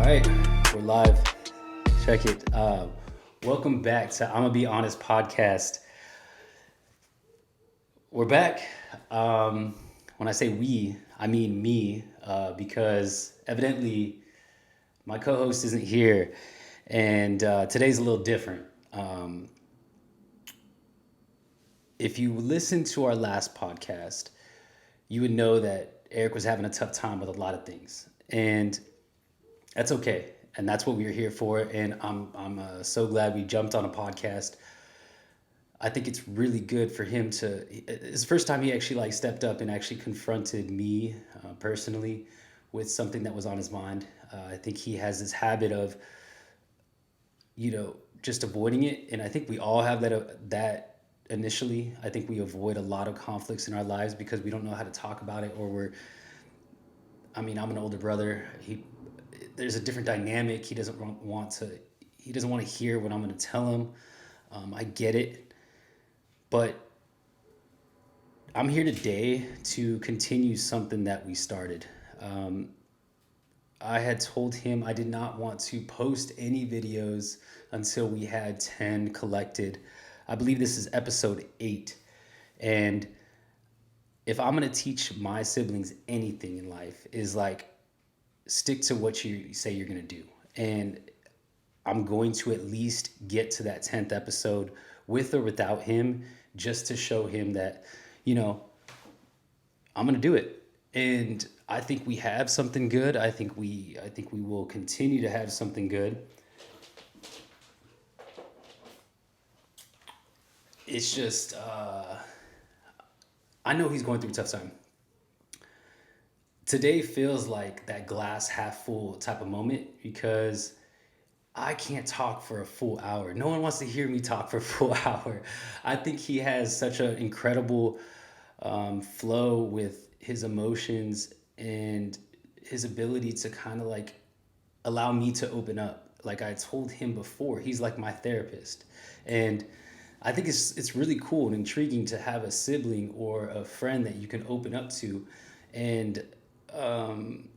right, we're live. Check it. Welcome back to I'm Gonna Be Honest podcast. We're back. When I say we, I mean me, because evidently my co-host isn't here, and today's a little different. If you listen to our last podcast, you would know that Eric was having a tough time with a lot of things, and that's okay. And that's what we are here for. And I'm so glad we jumped on a podcast. I think it's really good for him to. It's the first time he actually like stepped up and actually confronted me personally with something that was on his mind. I think he has this habit of, just avoiding it, and I think we all have that initially. I think we avoid a lot of conflicts in our lives because we don't know how to talk about it, or we're. I mean, I'm an older brother. There's a different dynamic. He doesn't want to. He doesn't want to hear what I'm going to tell him. I get it, but I'm here today to continue something that we started. I had told him I did not want to post any videos until we had 10 collected. I believe this is episode 8. And if I'm going to teach my siblings anything in life, is like stick to what you say you're going to do. And I'm going to at least get to that 10th episode with or without him, just to show him that, you know, I'm going to do it. And I think we have something good. I think we will continue to have something good. It's just I know he's going through a tough time. Today feels like that glass half full type of moment because I can't talk for a full hour. No one wants to hear me talk for a full hour. I think he has such an incredible flow with his emotions and his ability to kind of like allow me to open up. Like I told him before, he's like my therapist. And I think it's really cool and intriguing to have a sibling or a friend that you can open up to and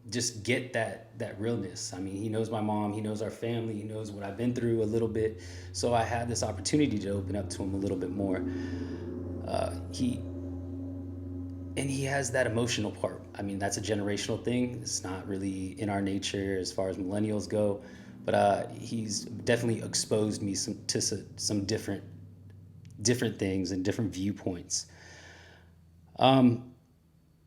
just get that realness. I mean, he knows my mom, he knows our family, he knows what I've been through a little bit. So I had this opportunity to open up to him a little bit more. He and he has that emotional part. I mean, that's a generational thing. It's not really in our nature as far as millennials go, but he's definitely exposed me to some different things and different viewpoints. Um,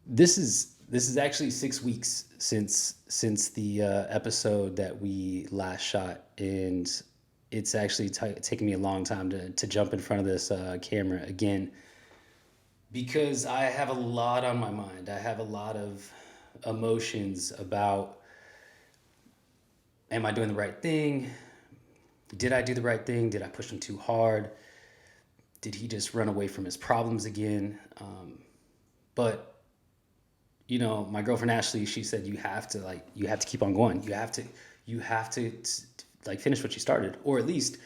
this is actually 6 weeks since the episode that we last shot, and it's actually taken me a long time to jump in front of this camera again because I have a lot on my mind. I have a lot of emotions about, am I doing the right thing? Did I do the right thing? Did I push him too hard? Did he just run away from his problems again? But my girlfriend Ashley, she said you have to keep on going. You have to like finish what you started, or at least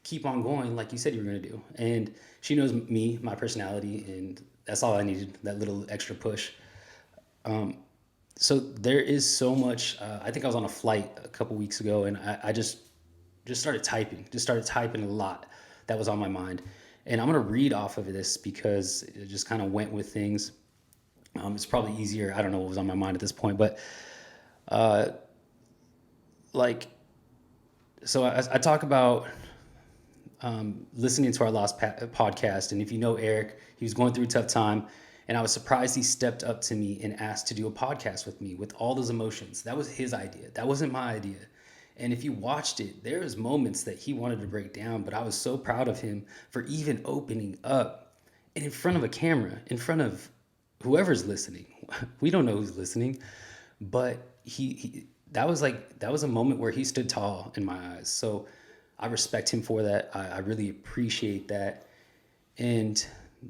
keep on going like you said you were gonna do. And she knows me, my personality, and that's all I needed. That little extra push. So there is so much. I think I was on a flight a couple weeks ago, and I just started typing. Just started typing a lot that was on my mind, and I'm gonna read off of this because it just kind of went with things. It's probably easier. I don't know what was on my mind at this point, but uh, like, so I talk about listening to our last podcast, and if you know Eric, he was going through a tough time, and I was surprised he stepped up to me and asked to do a podcast with me with all those emotions. That was his idea. That wasn't my idea. And if you watched it, there was moments that he wanted to break down, but I was so proud of him for even opening up and in front of a camera, in front of whoever's listening. We don't know who's listening, but he that was a moment where he stood tall in my eyes. So I respect him for that. I really appreciate that. And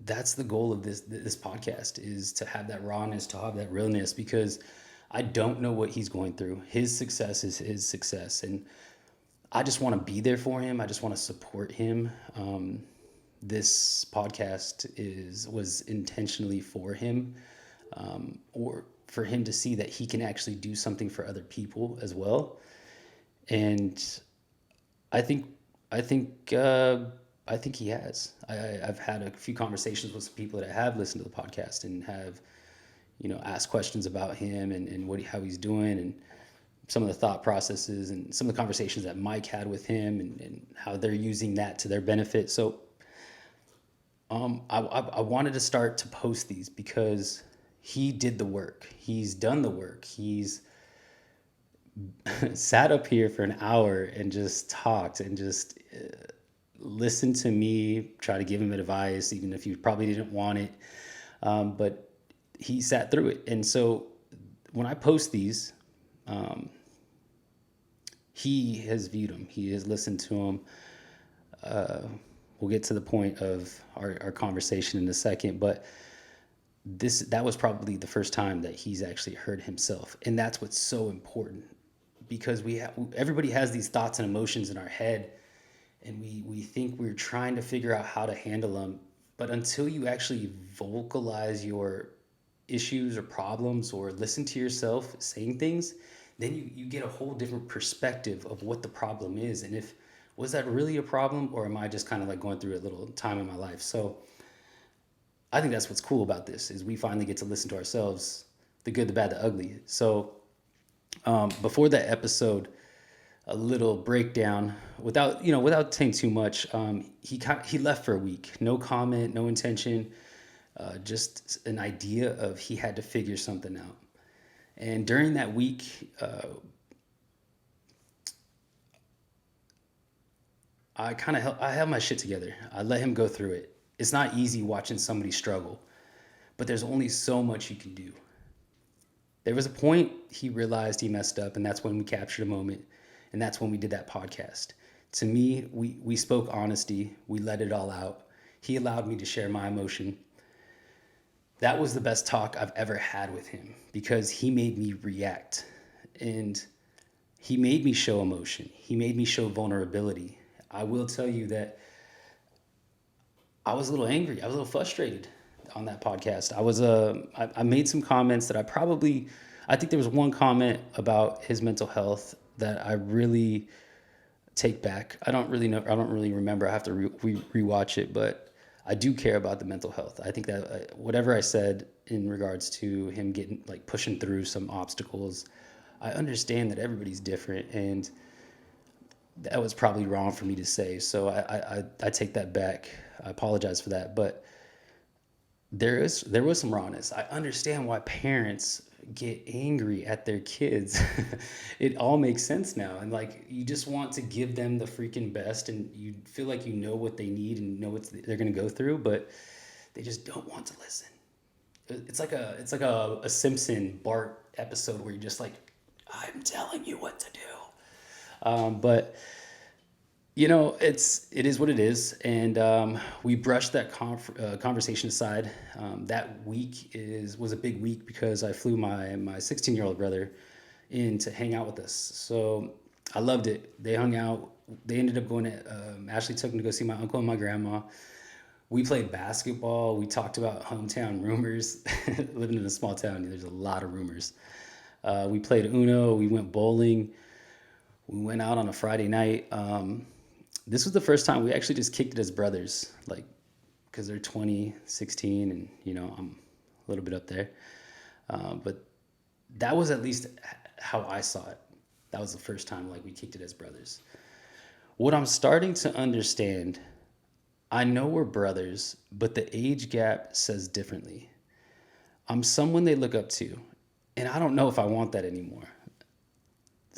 that's the goal of this podcast, is to have that rawness, to have that realness, because I don't know what he's going through. His success is his success, and I just want to be there for him. I just want to support him. This podcast was intentionally for him, or for him to see that he can actually do something for other people as well. And I think I think uh, I think he has. I've had a few conversations with some people that have listened to the podcast and have asked questions about him and how he's doing and some of the thought processes and some of the conversations that Mike had with him and how they're using that to their benefit. So I wanted to start to post these because he did the work. He's done the work. He's sat up here for an hour and just talked and just listened to me try to give him advice, even if he probably didn't want it. But he sat through it. And so when I post these, he has viewed them. He has listened to them. We'll get to the point of our conversation in a second, but that was probably the first time that he's actually heard himself, and that's what's so important because everybody has these thoughts and emotions in our head, and we think we're trying to figure out how to handle them, but until you actually vocalize your issues or problems or listen to yourself saying things, then you get a whole different perspective of what the problem is and if was that really a problem or am I just kind of like going through a little time in my life. So I think that's what's cool about this is we finally get to listen to ourselves, the good, the bad, the ugly. So before that episode, a little breakdown without saying too much. He left for a week, no comment, no intention, just an idea of he had to figure something out. And during that week, I have my shit together. I let him go through it. It's not easy watching somebody struggle, but there's only so much you can do. There was a point he realized he messed up, and that's when we captured a moment, and that's when we did that podcast. To me, we spoke honesty. We let it all out. He allowed me to share my emotion. That was the best talk I've ever had with him because he made me react, and he made me show emotion. He made me show vulnerability. I will tell you that I was a little angry. I was a little frustrated on that podcast. I made some comments that I think there was one comment about his mental health that I really take back. I don't really know. I don't really remember. I have to rewatch it, but I do care about the mental health. I think that whatever I said in regards to him getting like pushing through some obstacles, I understand that everybody's different and that was probably wrong for me to say. So I take that back. I apologize for that. But there was some rawness. I understand why parents get angry at their kids. It all makes sense now. And like you just want to give them the freaking best and you feel like you know what they need and know what they're gonna go through, but they just don't want to listen. It's like a Simpson Bart episode where you're just like, I'm telling you what to do. But it is what it is, and we brushed that conversation aside. That week was a big week because I flew my 16-year-old brother in to hang out with us. So I loved it. They hung out. They ended up going to. Ashley took me to go see my uncle and my grandma. We played basketball. We talked about hometown rumors. Living in a small town, there's a lot of rumors. We played Uno. We went bowling. We went out on a Friday night. This was the first time we actually just kicked it as brothers, like, because they're 20, 16, and, I'm a little bit up there. But that was at least how I saw it. That was the first time, like, we kicked it as brothers. What I'm starting to understand, I know we're brothers, but the age gap says differently. I'm someone they look up to, and I don't know if I want that anymore.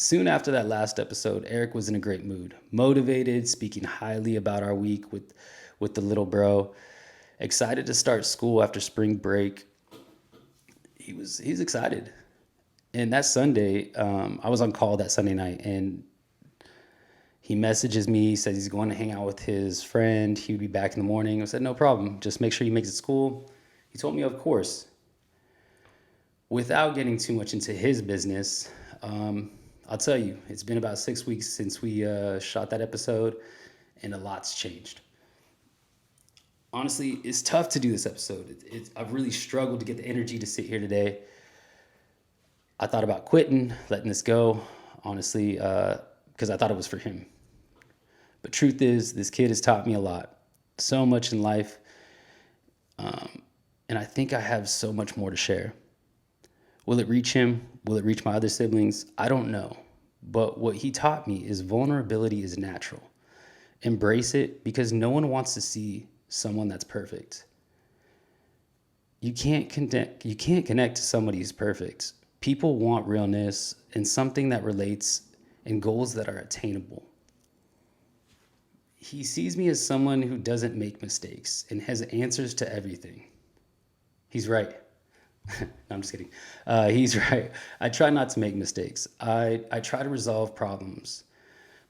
Soon after that last episode, Eric was in a great mood, motivated, speaking highly about our week with the little bro, excited to start school after spring break. He's excited. And that Sunday, I was on call that Sunday night, and he messages me, says he's going to hang out with his friend. He would be back in the morning. I said, no problem. Just make sure he makes it to school. He told me, of course. Without getting too much into his business, I'll tell you, it's been about 6 weeks since we shot that episode, and a lot's changed. Honestly, it's tough to do this episode. I've really struggled to get the energy to sit here today. I thought about quitting, letting this go. Honestly, because I thought it was for him. But truth is, this kid has taught me a lot, so much in life, and I think I have so much more to share. Will it reach him? Will it reach my other siblings? I don't know. But what he taught me is vulnerability is natural. Embrace it because no one wants to see someone that's perfect. You can't connect to somebody who's perfect. People want realness and something that relates and goals that are attainable. He sees me as someone who doesn't make mistakes and has answers to everything. He's right. No, I'm just kidding. He's right. I try not to make mistakes. I try to resolve problems,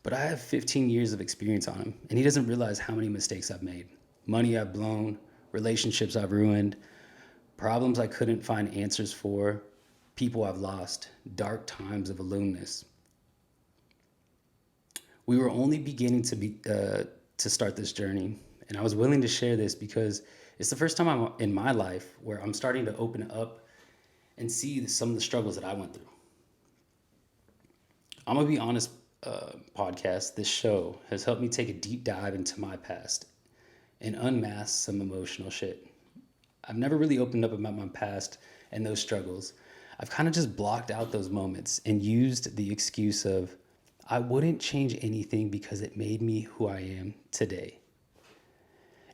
but I have 15 years of experience on him, and he doesn't realize how many mistakes I've made. Money I've blown, relationships I've ruined, problems I couldn't find answers for, people I've lost, dark times of aloneness. We were only beginning to start this journey, and I was willing to share this because it's the first time I'm in my life where I'm starting to open up and see some of the struggles that I went through. I'm gonna be honest. Podcast, this show has helped me take a deep dive into my past and unmask some emotional shit. I've never really opened up about my past and those struggles. I've kind of just blocked out those moments and used the excuse of I wouldn't change anything because it made me who I am today.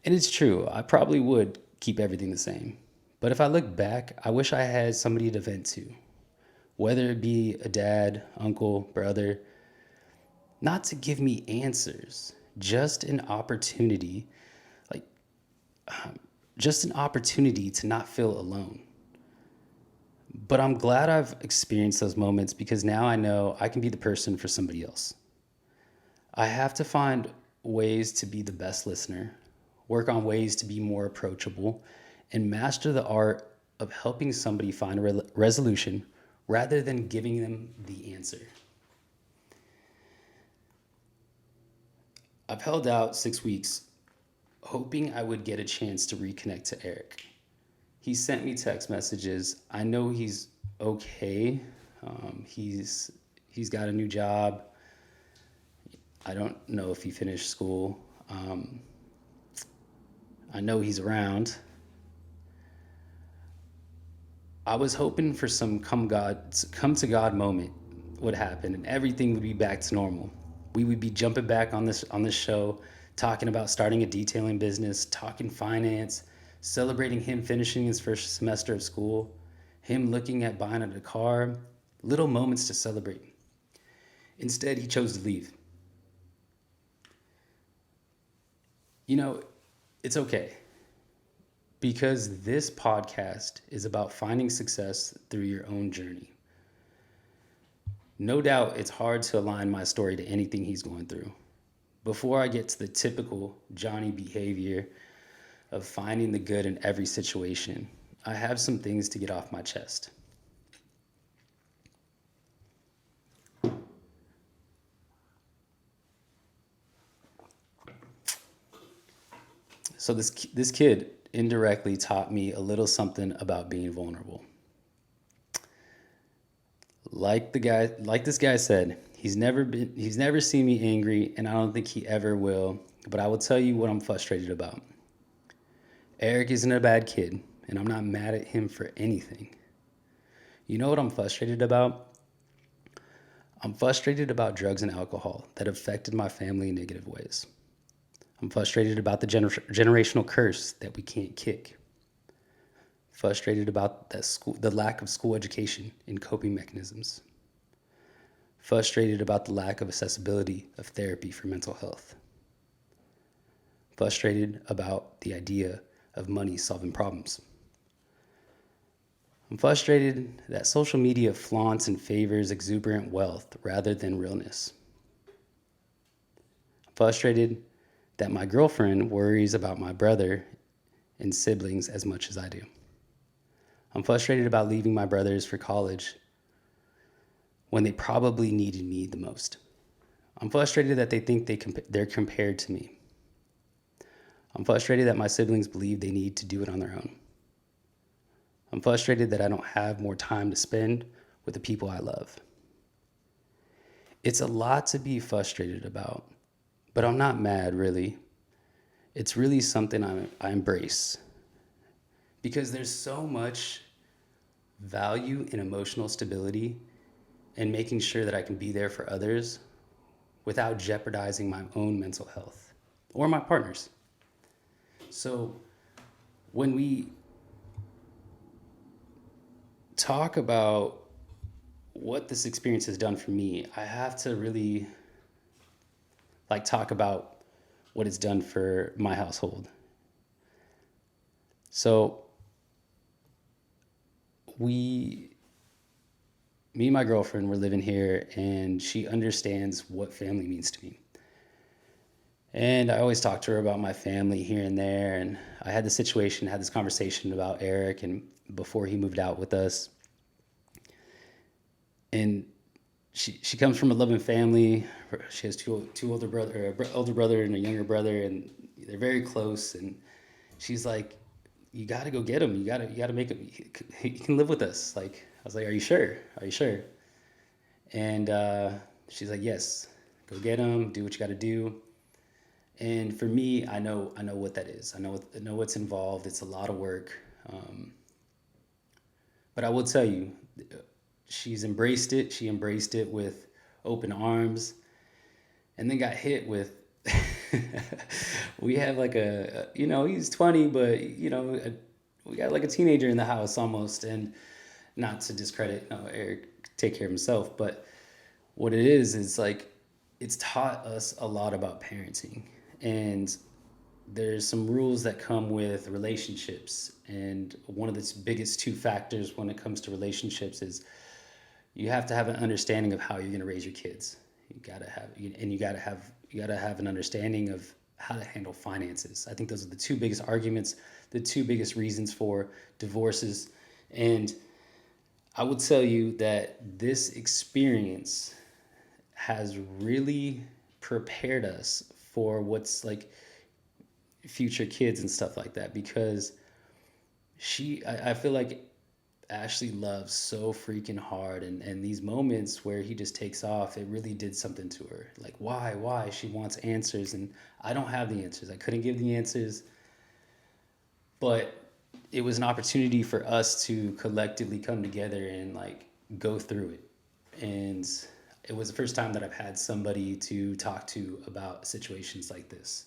And it's true, I probably would keep everything the same. But if I look back, I wish I had somebody to vent to, whether it be a dad, uncle, brother, not to give me answers, just an opportunity, like just an opportunity to not feel alone. But I'm glad I've experienced those moments because now I know I can be the person for somebody else. I have to find ways to be the best listener, work on ways to be more approachable, and master the art of helping somebody find a resolution rather than giving them the answer. I've held out 6 weeks, hoping I would get a chance to reconnect to Eric. He sent me text messages. I know he's okay. He's got a new job. I don't know if he finished school. I know he's around. I was hoping for some come to God moment would happen and everything would be back to normal. We would be jumping back on this show, talking about starting a detailing business, talking finance, celebrating him finishing his first semester of school, him looking at buying a car, little moments to celebrate. Instead, he chose to leave. You know, it's okay because this podcast is about finding success through your own journey. No doubt it's hard to align my story to anything he's going through. Before I get to the typical Johnny behavior of finding the good in every situation, I have some things to get off my chest. So this kid indirectly taught me a little something about being vulnerable. Like this guy said, he's never seen me angry and I don't think he ever will, but I will tell you what I'm frustrated about. Eric isn't a bad kid and I'm not mad at him for anything. You know what I'm frustrated about? I'm frustrated about drugs and alcohol that affected my family in negative ways. I'm frustrated about the generational curse that we can't kick. Frustrated about the lack of school education and coping mechanisms. Frustrated about the lack of accessibility of therapy for mental health. Frustrated about the idea of money solving problems. I'm frustrated that social media flaunts and favors exuberant wealth rather than realness. I'm frustrated that my girlfriend worries about my brother and siblings as much as I do. I'm frustrated about leaving my brothers for college when they probably needed me the most. I'm frustrated that they think they're compared to me. I'm frustrated that my siblings believe they need to do it on their own. I'm frustrated that I don't have more time to spend with the people I love. It's a lot to be frustrated about, but I'm not mad really. It's really something I embrace because there's so much value in emotional stability and making sure that I can be there for others without jeopardizing my own mental health or my partner's. So when we talk about what this experience has done for me, I have to really like talk about what it's done for my household. So we me and my girlfriend were living here and she understands what family means to me. And I always talk to her about my family here and there. And I had this situation, had this conversation about Eric and before he moved out with us. And she comes from a loving family. She has two older brother and a younger brother, and they're very close. And she's like, "You got to go get him. You got to make him. He can live with us." Like I was like, "Are you sure? Are you sure?" And she's like, "Yes, go get him. Do what you got to do." And for me, I know what that is. I know what's involved. It's a lot of work. Um, but I will tell you, she's embraced it. She embraced it with open arms, and then got hit with. We have like he's 20, but we got like a teenager in the house almost, and not to discredit Eric take care of himself, but what it is like it's taught us a lot about parenting, and there's some rules that come with relationships, and one of the biggest two factors when it comes to relationships is you have to have an understanding of how you're going to raise your kids. You got to have an understanding of how to handle finances. I think those are the two biggest arguments, the two biggest reasons for divorces. And I would tell you that this experience has really prepared us for what's like future kids and stuff like that, because I feel like Ashley loves so freaking hard, and these moments where he just takes off, it really did something to her. Like why she wants answers, and I don't have the answers. I couldn't give the answers, but it was an opportunity for us to collectively come together and like go through it. And it was the first time that I've had somebody to talk to about situations like this.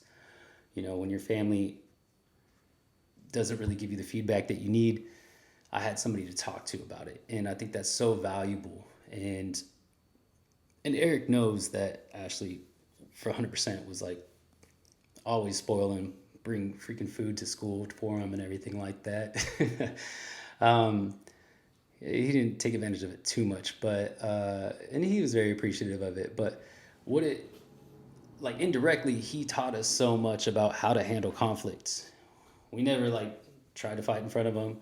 When your family doesn't really give you the feedback that you need, I had somebody to talk to about it, and I think that's so valuable. And Eric knows that Ashley, for 100%, was like always spoil him, bring freaking food to school for him, and everything like that. um, he didn't take advantage of it too much, but and he was very appreciative of it. But what it like indirectly, he taught us so much about how to handle conflicts. We never like tried to fight in front of him.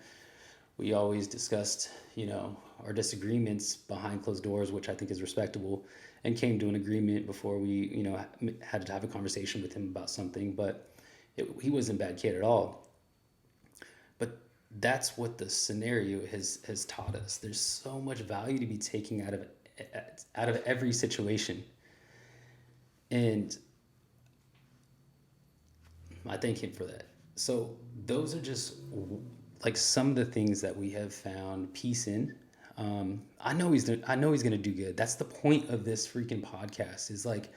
We always discussed, our disagreements behind closed doors, which I think is respectable, and came to an agreement before we, had to have a conversation with him about something. But he wasn't a bad kid at all. But that's what the scenario has taught us. There's so much value to be taken out of every situation, and I thank him for that. So those are just like some of the things that we have found peace in. I know he's gonna do good. That's the point of this freaking podcast. Is like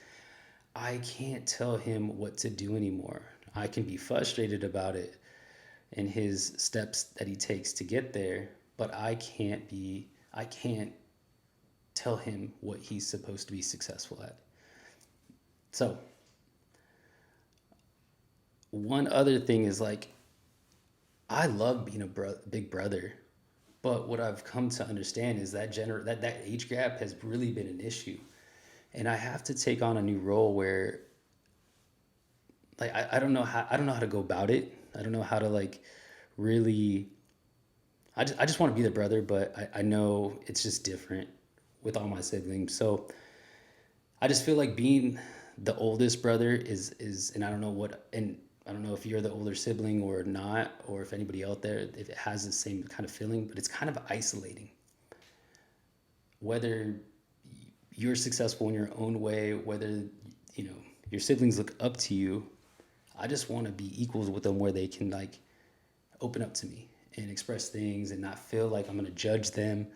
I can't tell him what to do anymore. I can be frustrated about it and his steps that he takes to get there, but I can't tell him what he's supposed to be successful at. So one other thing is like I love being a big brother, but what I've come to understand is that age gap has really been an issue, and I have to take on a new role where like I don't know how to go about it. I don't know how to like really. I just want to be the brother, but I know it's just different with all my siblings. So I just feel like being the oldest brother is and I don't know if you're the older sibling or not, or if anybody out there if it has the same kind of feeling, but it's kind of isolating. Whether you're successful in your own way, whether, you know, your siblings look up to you. I just want to be equals with them where they can like open up to me and express things and not feel like I'm going to judge them.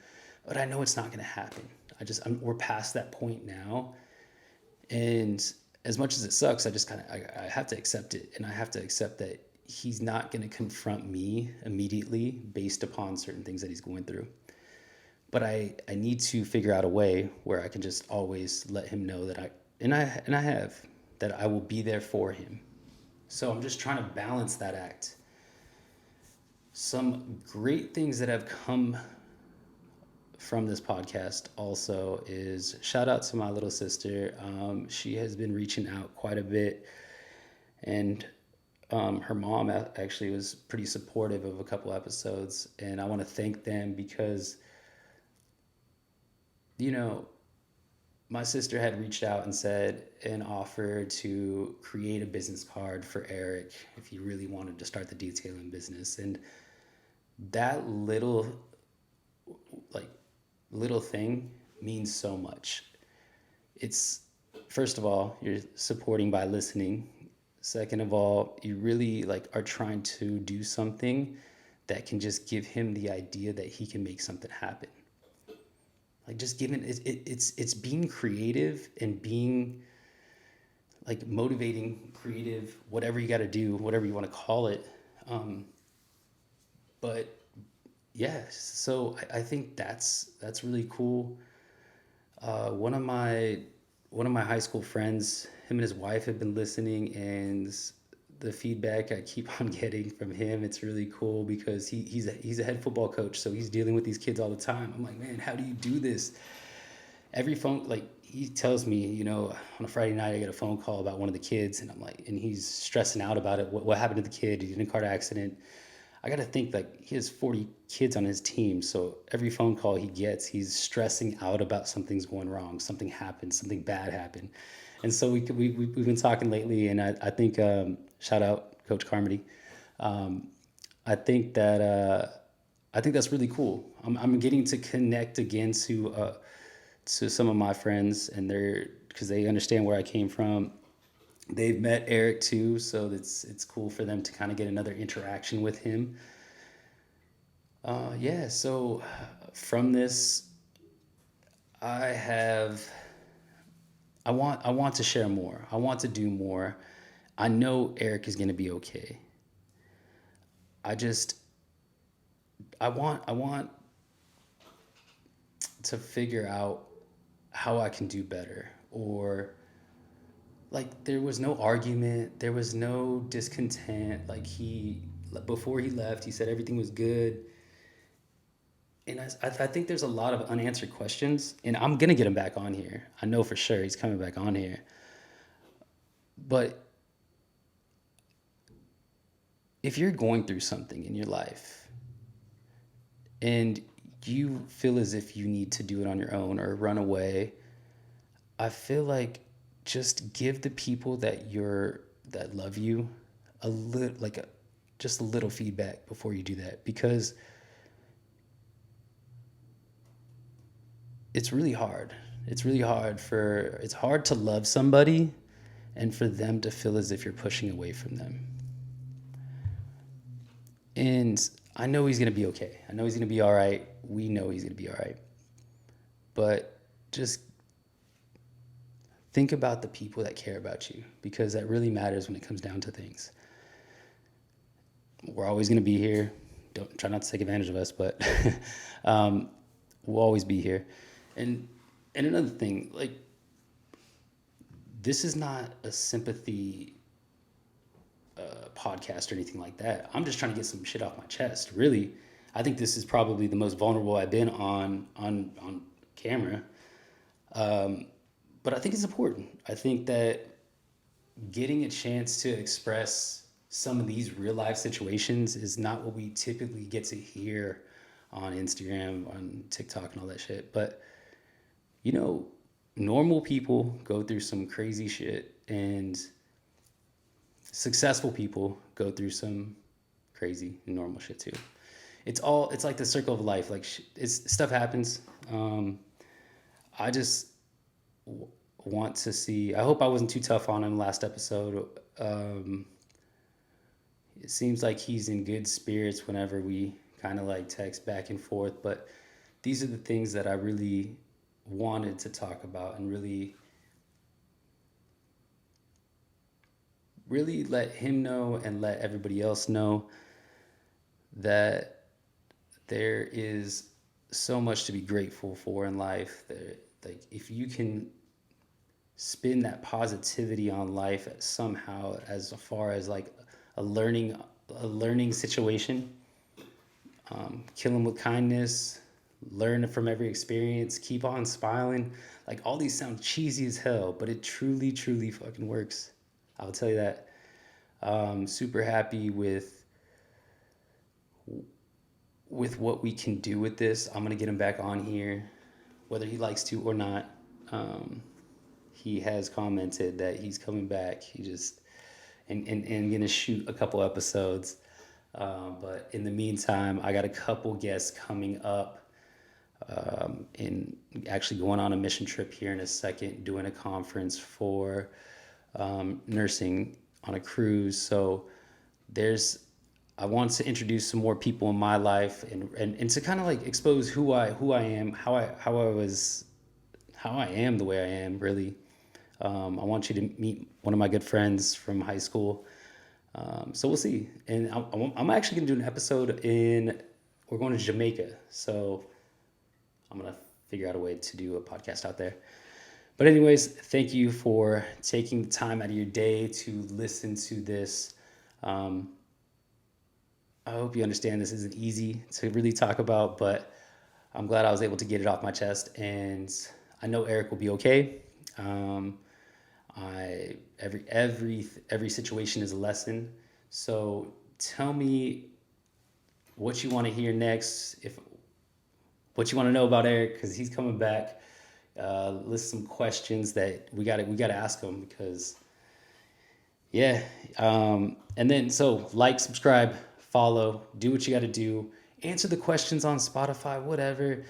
But I know it's not going to happen. We're past that point now. And as much as it sucks, I just kind of, I have to accept it. And I have to accept that he's not going to confront me immediately based upon certain things that he's going through. But I need to figure out a way where I can just always let him know that I have, that I will be there for him. So I'm just trying to balance that act. Some great things that have come from this podcast also is shout out to my little sister. She has been reaching out quite a bit, and her mom actually was pretty supportive of a couple episodes, and I want to thank them because, you know, my sister had reached out and said and offered to create a business card for Eric if he really wanted to start the detailing business. And that like little thing means so much. It's, first of all, you're supporting by listening. Second of all, you really like are trying to do something that can just give him the idea that he can make something happen. Like just giving it's being creative and being like motivating, creative, whatever you got to do, whatever you want to call it. Um, but yeah, so I think that's really cool. One of my high school friends, him and his wife have been listening, and the feedback I keep on getting from him, it's really cool because he's a head football coach, so he's dealing with these kids all the time. I'm like, man, how do you do this? Every phone, like he tells me, you know, on a Friday night I get a phone call about one of the kids, and I'm like, and he's stressing out about it. What happened to the kid? He did in a car accident. I got to think like he has 40 kids on his team. So every phone call he gets, he's stressing out about something's going wrong, something happened, something bad happened. And so we've been talking lately, and I think, shout out Coach Carmody. Um, I think that, I think that's really cool. I'm getting to connect again to some of my friends, and because they understand where I came from. They've met Eric too, so it's cool for them to kind of get another interaction with him. Yeah, so from this, I have I want to share more. I want to do more. I know Eric is gonna be okay. I just I want to figure out how I can do better, or like there was no argument, there was no discontent. Like before he left, he said everything was good. And I think there's a lot of unanswered questions, and I'm gonna get him back on here. I know for sure he's coming back on here. But if you're going through something in your life and you feel as if you need to do it on your own or run away, I feel like just give the people that love you a little just a little feedback before you do that, because it's really hard. It's hard to love somebody and for them to feel as if you're pushing away from them. And I know he's going to be okay. I know he's going to be all right. We know he's going to be all right. But just think about the people that care about you, because that really matters when it comes down to things. We're always going to be here. Don't try not to take advantage of us, but we'll always be here. And another thing, like, this is not a sympathy podcast or anything like that. I'm just trying to get some shit off my chest. Really, I think this is probably the most vulnerable I've been on camera. But I think it's important. I think that getting a chance to express some of these real life situations is not what we typically get to hear on Instagram, on TikTok, and all that shit. But you know, normal people go through some crazy shit, and successful people go through some crazy and normal shit too. It's like the circle of life. Like it's stuff happens. I just w- want to see. I hope I wasn't too tough on him last episode. Um, it seems like he's in good spirits whenever we kind of like text back and forth. But these are the things that I really wanted to talk about and really let him know and let everybody else know that there is so much to be grateful for in life. That, like, if you can spin that positivity on life somehow, as far as like a learning a learning situation, kill them with kindness, learn from every experience, keep on smiling. Like, all these sound cheesy as hell, but it truly, truly fucking works. I'll tell you that. Super happy with what we can do with this. I'm gonna get him back on here, whether he likes to or not. Um, he has commented that he's coming back. He just and gonna shoot a couple episodes. But in the meantime, I got a couple guests coming up. In actually going on a mission trip here in a second, doing a conference for nursing on a cruise. So there's I want to introduce some more people in my life, and to kind of like expose who I am, how I am the way I am, really. I want you to meet one of my good friends from high school. So we'll see. And I'm actually going to do an episode we're going to Jamaica. So I'm going to figure out a way to do a podcast out there. But, anyways, thank you for taking the time out of your day to listen to this. Um, I hope you understand this isn't easy to really talk about, but I'm glad I was able to get it off my chest. And I know Eric will be okay. Um, I every situation is a lesson. So tell me what you want to hear next. If what you want to know about Eric, because he's coming back. List some questions that we got to ask him, because yeah. And then, so like, subscribe, follow, do what you got to do. Answer the questions on Spotify, whatever.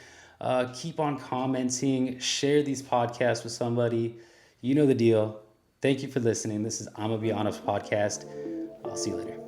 Keep on commenting. Share these podcasts with somebody. You know the deal. Thank you for listening. This is I'ma Be Honest podcast. I'll see you later.